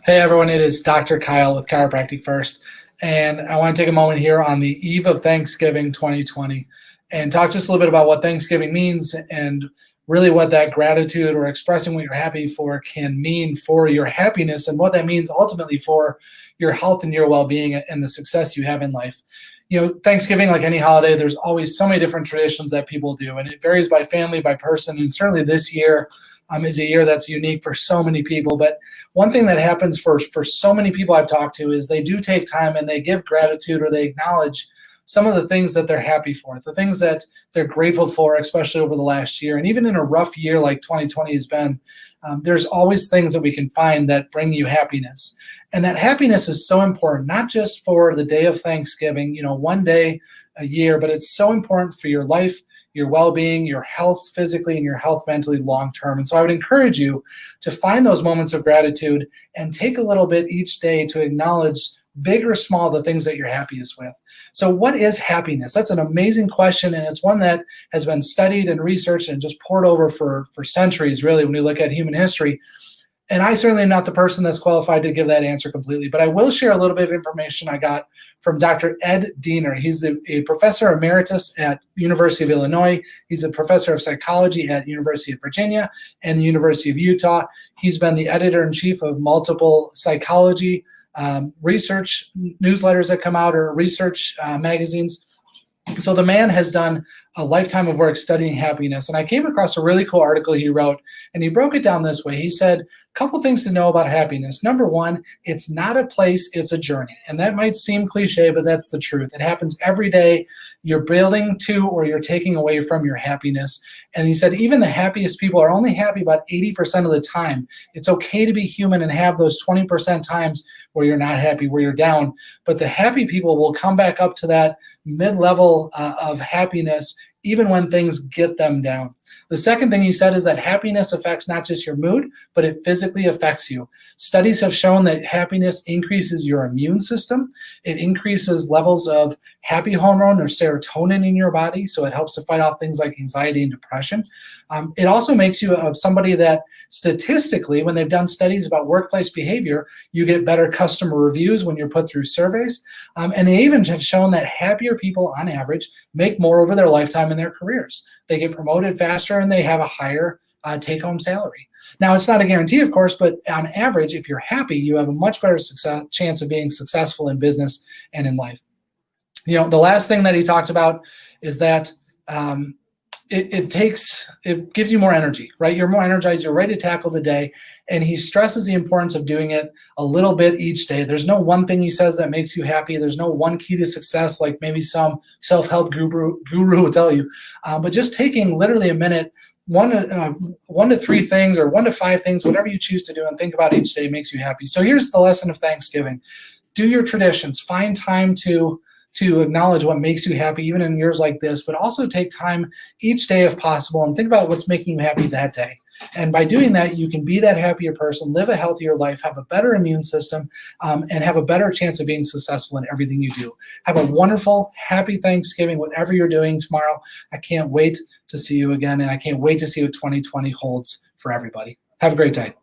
Hey everyone, it is Dr. Kyle with Chiropractic First, and I want to take a moment here on the eve of Thanksgiving 2020 and talk just a little bit about what Thanksgiving means and really what that gratitude or expressing what you're happy for can mean for your happiness and what that means ultimately for your health and your well-being and the success you have in life. You know, Thanksgiving, like any holiday, there's always so many different traditions that people do, and it varies by family, by person, and certainly this year is a year that's unique for so many people. But one thing that happens for so many people I've talked to is they do take time and they give gratitude or they acknowledge some of the things that they're happy for, the things that they're grateful for, especially over the last year. And even in a rough year like 2020 has been, there's always things that we can find that bring you happiness. And that happiness is so important, not just for the day of Thanksgiving, you know, one day a year, but it's so important for your life, your well-being, your health physically, and your health mentally long-term. And so I would encourage you to find those moments of gratitude and take a little bit each day to acknowledge, big or small, the things that you're happiest with. So what is happiness? That's an amazing question, and it's one that has been studied and researched and just poured over for centuries, really, when we look at human history. And I certainly am not the person that's qualified to give that answer completely, but I will share a little bit of information I got from Dr. Ed Diener. He's a professor emeritus at University of Illinois. He's a professor of psychology at University of Virginia and the University of Utah. He's been the editor-in-chief of multiple psychology research newsletters that come out or research magazines. So the man has done a lifetime of work studying happiness. And I came across a really cool article he wrote, and he broke it down this way. He said, a couple things to know about happiness. Number one, it's not a place, it's a journey. And that might seem cliche, but that's the truth. It happens every day. You're building to or you're taking away from your happiness. And he said, even the happiest people are only happy about 80% of the time. It's okay to be human and have those 20% times where you're not happy, where you're down. But the happy people will come back up to that mid-level of happiness even when things get them down. The second thing he said is that happiness affects not just your mood, but it physically affects you. Studies have shown that happiness increases your immune system. It increases levels of happy hormone or serotonin in your body, so it helps to fight off things like anxiety and depression. It also makes you somebody that statistically, when they've done studies about workplace behavior, you get better customer reviews when you're put through surveys. And they even have shown that happier people on average make more over their lifetime in their careers. They get promoted faster and they have a higher take-home salary. Now, it's not a guarantee, of course, but on average, if you're happy, you have a much better chance of being successful in business and in life. You know, the last thing that he talked about is that it gives you more energy, right? You're more energized, you're ready to tackle the day. And he stresses the importance of doing it a little bit each day. There's no one thing he says that makes you happy. There's no one key to success like maybe some self-help guru will tell you. But just taking literally a minute, one to three things or 1 to 5 things, whatever you choose to do and think about each day makes you happy. So here's the lesson of Thanksgiving. Do your traditions. Find time to acknowledge what makes you happy, even in years like this, but also take time each day if possible and think about what's making you happy that day. And by doing that, you can be that happier person, live a healthier life, have a better immune system, and have a better chance of being successful in everything you do. Have a wonderful, happy Thanksgiving, whatever you're doing tomorrow. I can't wait to see you again, and I can't wait to see what 2020 holds for everybody. Have a great day.